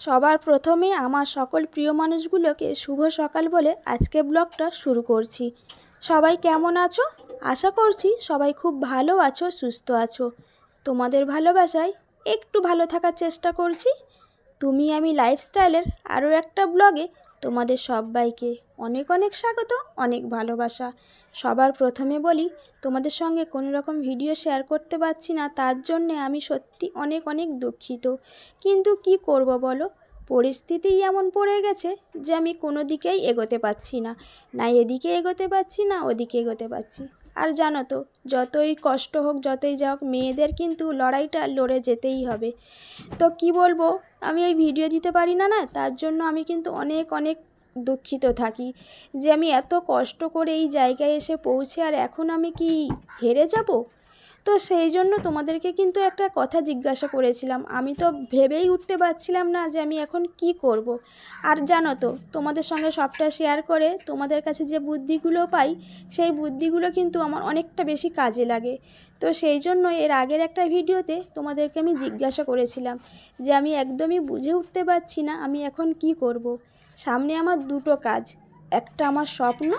সবার প্রথমে আমার সকল প্রিয় মানুষগুলোকে শুভ সকাল বলে আজকে ব্লগটা শুরু করছি। সবাই কেমন আছো? আশা করছি সবাই খুব ভালো আছো, সুস্থ আছো। তোমাদের ভালোবাসায় একটু ভালো থাকার চেষ্টা করছি। তুমি আমি লাইফস্টাইলের আরও একটা ব্লগে তোমাদের সবাইকে অনেক অনেক স্বাগত, অনেক ভালোবাসা। সবার প্রথমে বলি, তোমাদের সঙ্গে কোনো রকম ভিডিও শেয়ার করতে পারছি না, তার জন্যে আমি সত্যি অনেক অনেক দুঃখিত। কিন্তু কি করব বলো, পরিস্থিতিই এমন পড়ে গেছে যে আমি কোনো দিকেই এগোতে পারছি না, না এদিকে এগোতে পারছি না ওদিকে এগোতে পারছি। আর জানো তো, যতই কষ্ট হোক যতই যা হোক, মেয়েদের কিন্তু লড়াইটা লড়ে যেতেই হবে। তো কি বলবো, আমি এই ভিডিও দিতে পারি না, তার জন্য আমি কিন্তু অনেক অনেক দুঃখিত থাকি যে আমি এত কষ্ট করে এই জায়গায় এসে পৌঁছে আর এখন আমি কি হেরে যাব। তো সেই জন্য তোমাদেরকে কিন্তু একটা কথা জিজ্ঞাসা করেছিলাম, আমি তো ভেবেই উঠতে পারছিলাম না যে আমি এখন কি করব। আর জানো তো, তোমাদের সঙ্গে সবটা শেয়ার করে তোমাদের কাছে যে বুদ্ধিগুলো পাই, সেই বুদ্ধিগুলো কিন্তু আমার অনেকটা বেশি কাজে লাগে। তো সেই জন্য এর আগের একটা ভিডিওতে তোমাদেরকে আমি জিজ্ঞাসা করেছিলাম যে আমি একদমই বুঝে উঠতে পারছি না আমি এখন কি করব। সামনে আমার দুটো কাজ, একটা আমার স্বপ্ন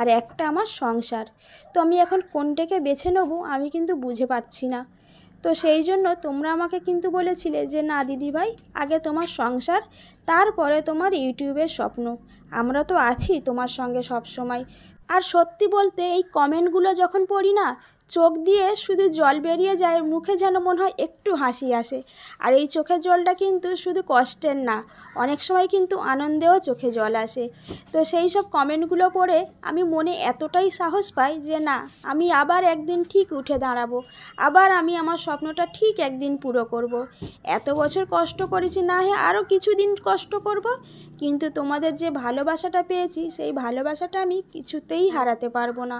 আর একটা আমার সংসার। তো আমি এখন কোনটাকে বেছে নেব আমি কিন্তু বুঝে পাচ্ছি না। তো সেই জন্য তোমরা আমাকে কিন্তু বলেছিলে যে না দিদিভাই, আগে তোমার সংসার, তারপরে তোমার ইউটিউবের স্বপ্ন। আমরা তো আছি তোমার সঙ্গে সব সময়। আর সত্যি বলতে এই কমেন্টগুলো যখন পড়ি না, চোখ দিয়ে শুধু জল বেরিয়ে যায়, মুখে যেন মনে হয় একটু হাসি আসে। আর এই চোখের জলটা কিন্তু শুধু কষ্টের না, অনেক সময় কিন্তু আনন্দেও চোখে জল আসে। তো সেই সব কমেন্টগুলো পড়ে আমি মনে এতটাই সাহস পাই যে না, আমি আবার একদিন ঠিক উঠে দাঁড়াবো, আবার আমি আমার স্বপ্নটা ঠিক একদিন পুরো করব। এত বছর কষ্ট করেছি, না হ্যাঁ আরও কিছুদিন কষ্ট করব, কিন্তু তোমাদের যে ভালোবাসাটা পেয়েছি সেই ভালোবাসাটা আমি কিছুতেই হারাতে পারবো না।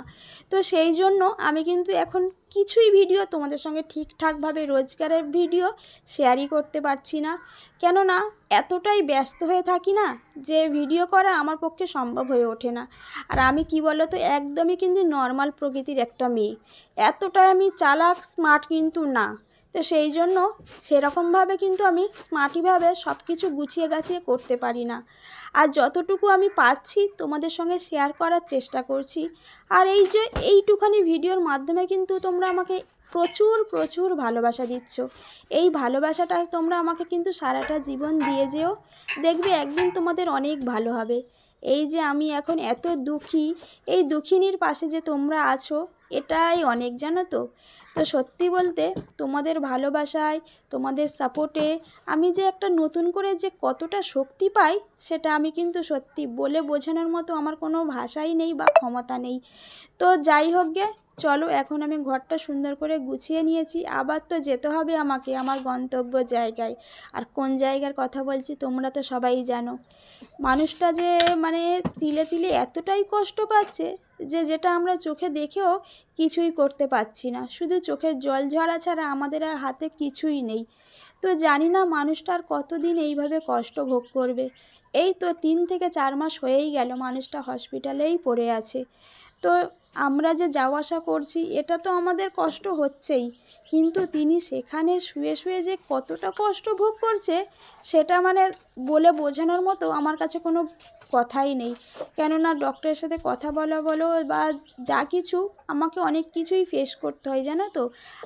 তো সেই জন্য আমি কিন্তু এখন কিছুই ভিডিও তোমাদের সঙ্গে ঠিকঠাকভাবে রোজগারের ভিডিও শেয়ারই করতে পারছি না, কেননা এতটাই ব্যস্ত হয়ে থাকি না যে ভিডিও করা আমার পক্ষে সম্ভব হয়ে ওঠে না। আর আমি কি বলো তো, একদমই কিন্তু নর্মাল প্রকৃতির একটা মেয়ে, এতটাই আমি চালাক স্মার্ট কিন্তু না। তো সেই জন্য সেরকমভাবে কিন্তু আমি স্মার্টিভাবে সব কিছু গুছিয়ে গাছিয়ে করতে পারি না। আর যতটুকু আমি পাচ্ছি তোমাদের সঙ্গে শেয়ার করার চেষ্টা করছি। আর এই যে এইটুখানি ভিডিওর মাধ্যমে কিন্তু তোমরা আমাকে প্রচুর প্রচুর ভালোবাসা দিচ্ছ। এই ভালোবাসাটা তোমরা আমাকে কিন্তু সারাটা জীবন দিয়ে যেও, দেখবে একদিন তোমাদের অনেক ভালো হবে। এই যে আমি এখন এত দুঃখী, এই দুঃখিনীর পাশে যে তোমরা আছো এটাই অনেক, জানো তো। তো সত্যি বলতে তোমাদের ভালোবাসায়, তোমাদের সাপোর্টে আমি যে একটা নতুন করে যে কতটা শক্তি পাই, সেটা আমি কিন্তু সত্যি বলে বোঝানোর মতো আমার কোনো ভাষাই নেই বা ক্ষমতা নেই। তো যাই হোক গে, চলো এখন আমি ঘরটা সুন্দর করে গুছিয়ে নিয়েছি, আবার তো যেতে হবে আমাকে আমার গন্তব্য জায়গায়। আর কোন জায়গার কথা বলছি তোমরা তো সবাই জানো। মানুষটা যে মানে তিলে তিলে এতটাই কষ্ট পাচ্ছে যে যেটা আমরা চোখে দেখেও কিছুই করতে পারছি না, শুধু চোখের জল ঝরা ছাড়া আমাদের আর হাতে কিছুই নেই। তো জানি না মানুষটা আর কতদিন এইভাবে কষ্ট ভোগ করবে। এই তো 3 থেকে 4 মাস হয়েই গেল মানুষটা হসপিটালেই পড়ে আছে। তো আমরা যে যাওয়া আসা করছি এটা তো আমাদের কষ্ট হচ্ছেই, কিন্তু তিনি সেখানে শুয়ে শুয়ে যে কতটা কষ্ট ভোগ করছে সেটা মানে বলে বোঝানোর মতো আমার কাছে কোনো কথাই নেই। কেননা ডক্টরের সাথে কথা বলা বলো বা যা কিছু, আমাকে অনেক কিছুই ফেস করতে হয়, জানো তো।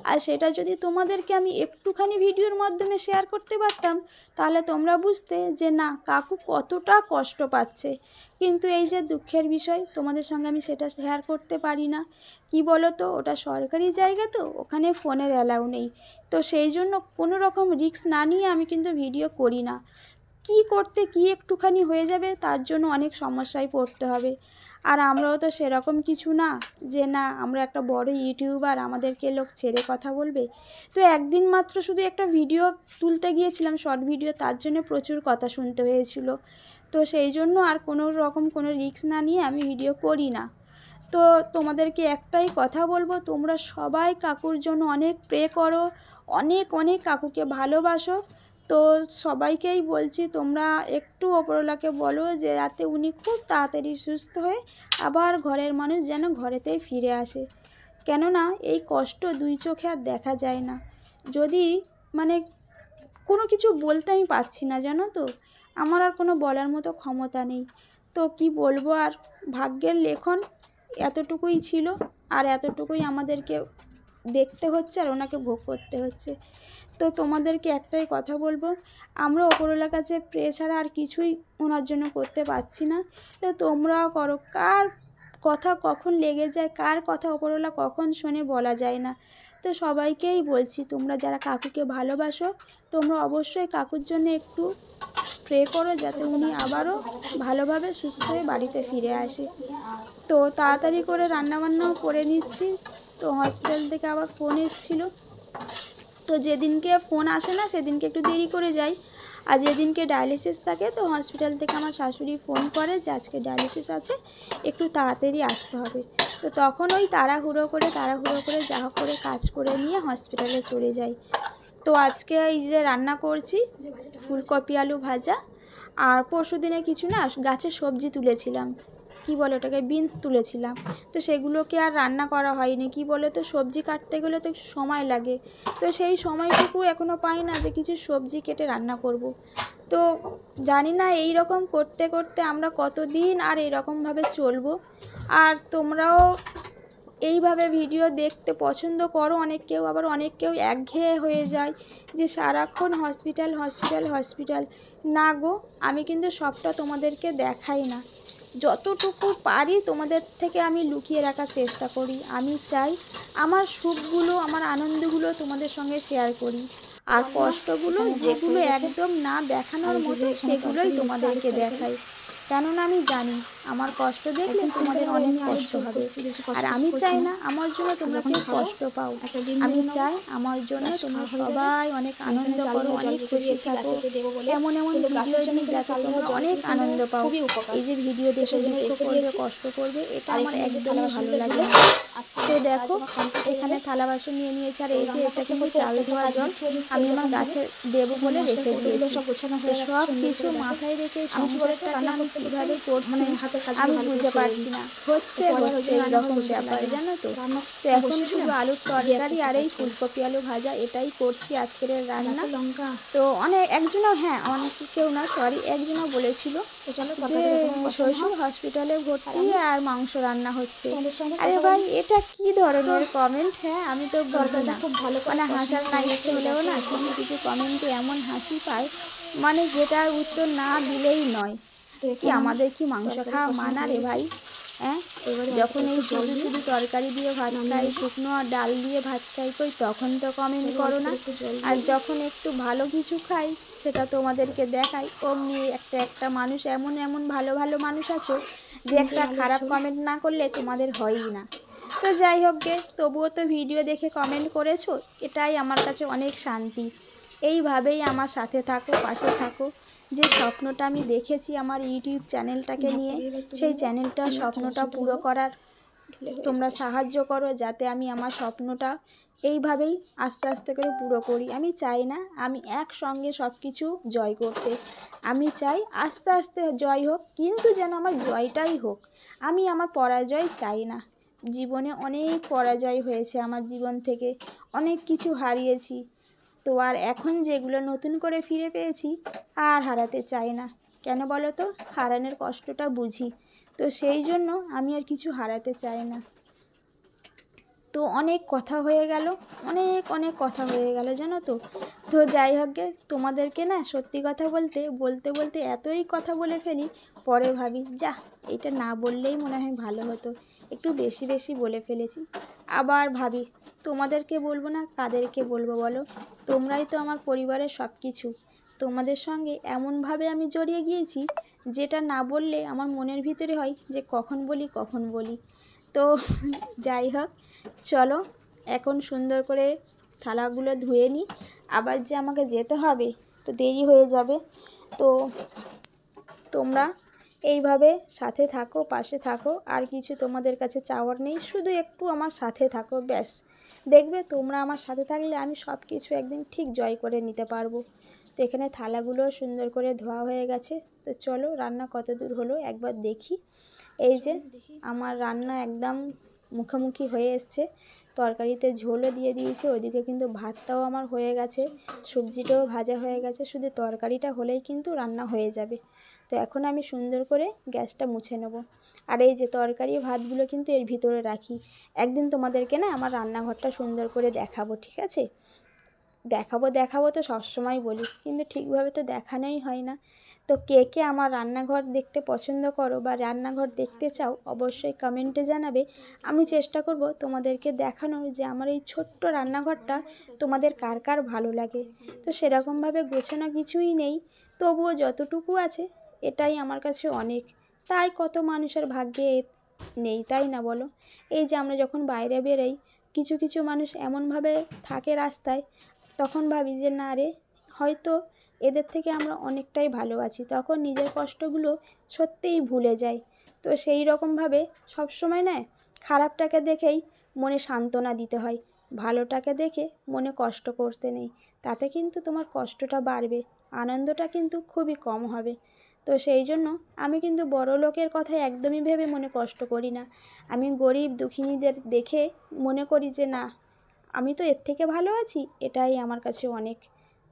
আর সেটা যদি তোমাদেরকে আমি একটুখানি ভিডিওর মাধ্যমে শেয়ার করতে পারতাম, তাহলে তোমরা বুঝতে যে না কাকু কতটা কষ্ট পাচ্ছে। কিন্তু এই যে দুঃখের বিষয়, তোমাদের সঙ্গে আমি সেটা শেয়ার করতে পারি না। কি বলো তো, ওটা সরকারি জায়গা তো, ওখানে ফোনের অ্যালাউ নেই। তো সেই জন্য কোনো রকম রিস্ক না নিয়ে আমি কিন্তু ভিডিও করি না। কি করতে কি একটুখানি হয়ে যাবে, তার জন্য অনেক সমস্যায় পড়তে হবে। আর আমরাও তো সেরকম কিছু না যে না আমরা একটা বড় ইউটিউবার, আমাদেরকে লোক ছেড়ে কথা বলবে। তো একদিন মাত্র শুধু একটা ভিডিও তুলতে গিয়েছিলাম, শর্ট ভিডিও, তার জন্য প্রচুর কথা শুনতে হয়েছিল। তো সেই জন্য আর কোনো রকম কোনো রিস্ক না নিয়ে আমি ভিডিও করি না। তো তোমাদেরকে একটাই কথা বলবো, তোমরা সবাই কাকুর জন্য অনেক প্রে করো, অনেক অনেক কাকুকে ভালোবাসো। তো সবাইকেই বলছি তোমরা একটু ওপরওয়ালাকে বলো যে যাতে উনি খুব তাড়াতাড়ি সুস্থ হয়ে আবার ঘরের মানুষ যেন ঘরেতেই ফিরে আসে। কেননা এই কষ্ট দুই চোখে আর দেখা যায় না। যদি মানে কোনো কিছু বলতে আমি পারছি না, জানো তো। আমার আর কোনো বলার মতো ক্ষমতা নেই। তো কি বলবো আর, ভাগ্যের লেখন এতটুকুই ছিল, আর এতটুকুই আমাদেরকে দেখতে হচ্ছে আর ওনাকে ভোগ করতে হচ্ছে। তো তোমাদেরকে একটাই কথা বলবো, আমরা ওপরওয়ালার কাছে প্রে ছাড়া আর কিছুই ওনার জন্য করতে পারছি না। তো তোমরাও করো। কার কথা কখন লেগে যায়, কার কথা ওপরওয়ালা কখন শোনে বলা যায় না। তো সবাইকেই বলছি, তোমরা যারা কাকুকে ভালোবাসো তোমরা অবশ্যই কাকুর জন্য একটু প্রে করো, যাতে উনি আবারও ভালোভাবে সুস্থ হয়ে বাড়িতে ফিরে আসে। তো তাড়াতাড়ি করে রান্নাবান্নাও করে নিচ্ছি। তো হসপিটাল থেকে আবার ফোন এসেছিলো, তো যেদিনকে ফোন আসে না সেদিনকে একটু দেরি করে যাই, আর যেদিনকে ডায়ালিসিস থাকে তো হসপিটাল থেকে আমার শাশুড়ি ফোন করে যে আজকে ডায়ালিসিস আছে, একটু তাড়াতাড়ি আসতে হবে। তো তখন ওই তাড়াহুড়ো করে যা হোক করে কাজ করে নিয়ে হসপিটালে চলে যাই। তো আজকে এই যে রান্না করছি ফুলকপি আলু ভাজা, আর পরশু দিনে কিছু না গাছের সবজি তুলেছিলাম, কি বলে ওটাকে, বিনস তুলেছিলাম। তো সেগুলোকে আর রান্না করা হয়নি। কি বলে, তো সবজি কাটতে গেলে তো একটু সময় লাগে, তো সেই সময়টুকু এখনও পাই না যে কিছু সবজি কেটে রান্না করব। তো জানি না এই রকম করতে করতে আমরা কতদিন আর এরকমভাবে চলবো। আর তোমরাও এইভাবে ভিডিও দেখতে পছন্দ করো অনেক কেউ, আবার অনেক কেউ একঘেয়ে হয়ে যায় যে সারাক্ষণ হসপিটাল হসপিটাল হসপিটাল। না গো, আমি কিন্তু সবটা তোমাদেরকে দেখাই না, যতটুকু পারি তোমাদের থেকে আমি লুকিয়ে রাখার চেষ্টা করি। আমি চাই আমার সুখগুলো আমার আনন্দগুলো তোমাদের সঙ্গে শেয়ার করি, আর কষ্টগুলো যেগুলো একদম না দেখানোর মতো সেগুলোই তোমাদেরকে দেখাই। কেননা আমি জানি আমার কষ্ট দেখলে তোমাদের অনেক কষ্ট হবে, আর আমি চাই না আমার জন্য তোমরা কেউ কষ্ট পাও। আমি চাই আমার জন্য তোমরা সবাই অনেক আনন্দ করো, অনেক খুশি থাকো, এমন এমন ভিডিও দিই যাতে তোমরা অনেক আনন্দ পাও। এই যে ভিডিও দেখে দুঃখ করবে কষ্ট করবে এটা আমার একদমই ভালো লাগে না। তো দেখো এখানে থালা বাসন নিয়ে নিয়েছে, আর এই যে এটা কিন্তু চাল ধোয়া জল আমি আমার গাছে দেবো বলে রেখে দিয়েছি। তো সব কিছু মাথায় রেখে সংসারটাকে আমি কীভাবে করছি আমি বুঝতে পারছি না, হচ্ছে এইরকম ব্যাপার, জানো তো। তো এখন শুধু আলুর তরকারি আর এই ফুলকপি আলু ভাজা এটাই করছি আজকের রান্না। তো অনেক কেউ না, সরি, একজনও বলেছিল যে শ্বশুর হসপিটালে ভর্তি আর মাংস রান্না হচ্ছে। আরে ভাই, এটা কি ধরনের কমেন্ট? হ্যাঁ, আমি তো বলবো না, মানে হাসার না ইচ্ছে হলেও না কিছু কিছু কমেন্টে এমন হাসি পায়, মানে যেটার উত্তর না দিলেই নয়। কি আমাদের কি মাংস খাওয়া মানা রে ভাই? হ্যাঁ, যখন এই শুধু শুধু তরকারি দিয়ে ভাত খাই, শুকনো ডাল দিয়ে ভাত খাই, কই তখন তো কমেন্ট করো না। আর যখন একটু ভালো কিছু খাই সেটা তোমাদেরকে দেখাই, অমনি একটা একটা মানুষ, এমন এমন ভালো ভালো মানুষ আছো যে একটা খারাপ কমেন্ট না করলে তোমাদের হয়ই না। তো যাই হোক গে, তবুও তো ভিডিও দেখে কমেন্ট করেছো, এটাই আমার কাছে অনেক শান্তি। এইভাবেই আমার সাথে থাকো, পাশে থাকো। যে স্বপ্নটা আমি দেখেছি আমার ইউটিউব চ্যানেলটাকে নিয়ে, সেই চ্যানেলটার স্বপ্নটা পুরো করার তোমরা সাহায্য করো, যাতে আমি আমার স্বপ্নটা এইভাবেই আস্তে আস্তে করে পুরো করি। আমি চাই না আমি একসঙ্গে সব কিছু জয় করতে, আমি চাই আস্তে আস্তে জয় হোক, কিন্তু যেন আমার জয়টাই হোক। আমি আমার পরাজয় চাই না। জীবনে অনেক পরাজয় হয়েছে আমার জীবন থেকে, অনেক কিছু হারিয়েছি। তো আর এখন যেগুলো নতুন করে ফিরে পেয়েছি আর হারাতে চাই না। কেন বলো তো, হারানোর কষ্টটা বুঝি, তো সেই জন্য আমি আর কিছু হারাতে চাই না। তো অনেক কথা হয়ে গেল, অনেক অনেক কথা হয়ে গেল, জানো তো। তো যাই হোক গে, তোমাদেরকে না সত্যি কথা বলতে বলতে বলতে এতই কথা বলে ফেলি, পরে ভাবি যা এটা না বললেই মনে হয় ভালো হতো, একটু বেশি বেশি বলে ফেলেছি। আবার ভাবি তোমাদেরকে বলবো না কাদেরকে বলবো বলো, তোমরাই তো আমার পরিবারের সব কিছু। তোমাদের সঙ্গে এমনভাবে আমি জড়িয়ে গিয়েছি যেটা না বললে আমার মনের ভিতরে হয় যে কখন বলি কখন বলি। তো যাই হোক, চলো এখন সুন্দর করে থালাগুলো ধুয়ে নিই, আবার যে আমাকে যেতে হবে তো দেরি হয়ে যাবে। তো তোমরা এইভাবে সাথে থাকো, পাশে থাকো, আর কিছু তোমাদের কাছে চাওয়ার নেই, শুধু একটু আমার সাথে থাকো ব্যাস। দেখবে তোমরা আমার সাথে থাকলে আমি সব কিছু একদিন ঠিক জয় করে নিতে পারবো। তো এখানে থালাগুলো সুন্দর করে ধোয়া হয়ে গেছে। তো চলো রান্না কত দূর হলো একবার দেখি। এই যে আমার রান্না একদম মুখোমুখি হয়ে এসছে। তরকারিতে ঝোলও দিয়ে দিয়েছি, ওইদিকে কিন্তু ভাতটাও আমার হয়ে গেছে, সবজিটাও ভাজা হয়ে গেছে, শুধু তরকারিটা হলেই কিন্তু রান্না হয়ে যাবে। তো এখন আমি সুন্দর করে গ্যাসটা মুছে নেব। আর এই যে তরকারি ভাতগুলো কিন্তু এর ভিতরে রাখি। একদিন তোমাদেরকে না আমার রান্নাঘরটা সুন্দর করে দেখাবো, ঠিক আছে? দেখাবো তো সবসময় বলি, কিন্তু ঠিকভাবে তো দেখানোই হয় না। তো কে কে আমার রান্নাঘর দেখতে পছন্দ করো বা রান্নাঘর দেখতে চাও অবশ্যই কমেন্টে জানাবে। আমি চেষ্টা করব তোমাদেরকে দেখানোর যে আমার এই ছোট্ট রান্নাঘরটা তোমাদের কার কার ভালো লাগে। তো সেরকমভাবে গোছানো কিছুই নেই, তবুও যতটুকু আছে এটাই আমার কাছে অনেক। তাই কত মানুষের ভাগ্যে নেই, তাই না বলো? এই যে আমরা যখন বাইরে বেরোই, কিছু কিছু মানুষ এমনভাবে থাকে রাস্তায়, তখন ভাবি যে না রে, হয়তো এদের থেকে আমরা অনেকটাই ভালো আছি, তখন নিজের কষ্টগুলো সত্যিই ভুলে যাই। তো সেই রকমভাবে সবসময় না খারাপটাকে দেখেই মনে সান্ত্বনা দিতে হয়, ভালোটাকে দেখে মনে কষ্ট করতে নেই, তাতে কিন্তু তোমার কষ্টটা বাড়বে, আনন্দটা কিন্তু খুবই কম হবে। তো সেই জন্য আমি কিন্তু বড় লোকের কথা একদমই ভেবে মনে কষ্ট করি না। আমি গরিব দুঃখিনীদের দেখে মনে করি যে না, আমি তো এর থেকে ভালো আছি, এটাই আমার কাছে অনেক,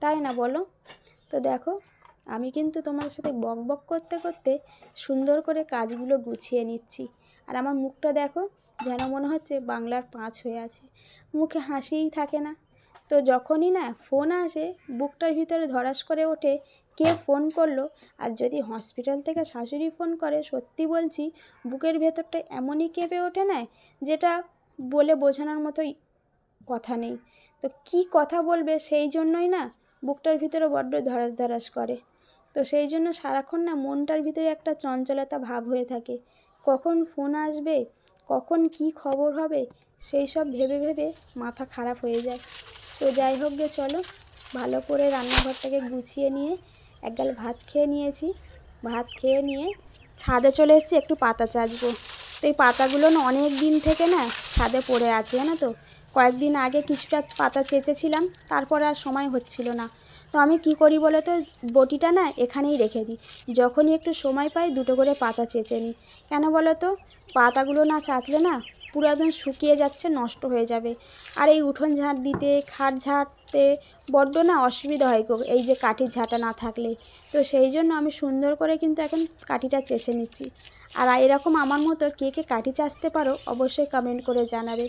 তাই না বলো? তো দেখো, আমি কিন্তু তোমার সাথে বক বক করতে করতে সুন্দর করে কাজগুলো গুছিয়ে নিচ্ছি। আর আমার মুখটা দেখো, যেন মনে হচ্ছে বাংলার 5 হয়ে আছে, মুখে হাসিই থাকে না। তো যখনই না ফোন আসে, বুকটার ভিতরে ধরাস করে ওঠে কে ফোন করলো। আর যদি হসপিটাল থেকে শাশুড়ি ফোন করে, সত্যি বলছি বুকের ভেতরটা এমনই কেঁপে ওঠে না, যেটা বলে বোঝানোর মতোই কথা নেই। তো কি কথা বলবে, সেই জন্যই না বুকটার ভিতরে বড্ড ধরাস ধরাস করে। তো সেই জন্য সারাক্ষণ না মনটার ভিতরে একটা চঞ্চলতা ভাব হয়ে থাকে, কখন ফোন আসবে, কখন কি খবর হবে, সেই সব ভেবে ভেবে মাথা খারাপ হয়ে যায়। তো যাই হোক গে, চলো ভালো করে রান্নাঘরটাকে গুছিয়ে নিয়ে একগাল ভাত খেয়ে নিয়েছি। ভাত খেয়ে নিয়ে ছাদে চলে এসেছি একটু পাতা চাচবো। তো এই পাতাগুলো না অনেক দিন থেকে না ছাদে পড়ে আছে, জানো তো। কয়েকদিন আগে কিছুটা পাতা চেঁচেছিলাম, তারপর আর সময় হচ্ছিল না। তো আমি কি করি বলো তো, বটিটা না এখানেই রেখে দিই, যখনই একটু সময় পাই দুটো করে পাতা চেঁচে নিই। কেন বলো তো, পাতাগুলো না চাচলে না পুরো একদম শুকিয়ে যাচ্ছে, নষ্ট হয়ে যাবে। আর এই উঠোন ঝাঁট দিতে, খাট ঝাঁটতে বড্ড না অসুবিধা হয় গো, এই যে কাঠির ঝাঁটা না থাকলে। তো সেই জন্য আমি সুন্দর করে কিন্তু এখন কাঠিটা চেঁচে নিচ্ছি। আর এরকম আমার মতো কে কে কাঠি চাচতে পারো অবশ্যই কমেন্ট করে জানাবে।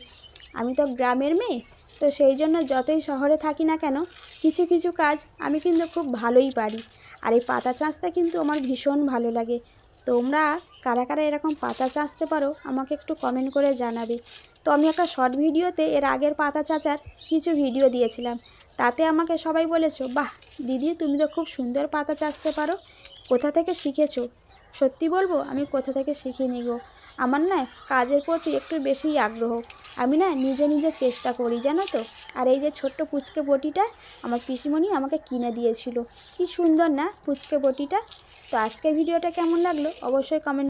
আমি তো গ্রামের মেয়ে, তো সেই জন্য যতই শহরে থাকি না কেন, কিছু কিছু কাজ আমি কিন্তু খুব ভালোই পারি। আর এই পাতা চাঁচতে কিন্তু আমার ভীষণ ভালো লাগে। তোমরা কারা কারা এরকম পাতা চাঁচতে পারো আমাকে একটু কমেন্ট করে জানাবে। তো আমি একটা শর্ট ভিডিওতে এর আগের পাতা চাঁচার কিছু ভিডিও দিয়েছিলাম, তাতে আমাকে সবাই বলেছো, বাহ দিদি তুমি তো খুব সুন্দর পাতা চাঁচতে পারো, কোথা থেকে শিখেছো? সত্যি বলবো, আমি কোথা থেকে শিখিনি গো, আমার না কাজের প্রতি একটু বেশিই আগ্রহ, আমি না নিজে নিজে চেষ্টা করি, জানো তো। আর এই যে ছোট্ট পুচকে বটিটা আমার পিসিমণি আমাকে কিনে দিয়েছিল, কি সুন্দর না পুচকে বটিটা। তো আজকের ভিডিওটা কেমন লাগলো অবশ্যই কমেন্ট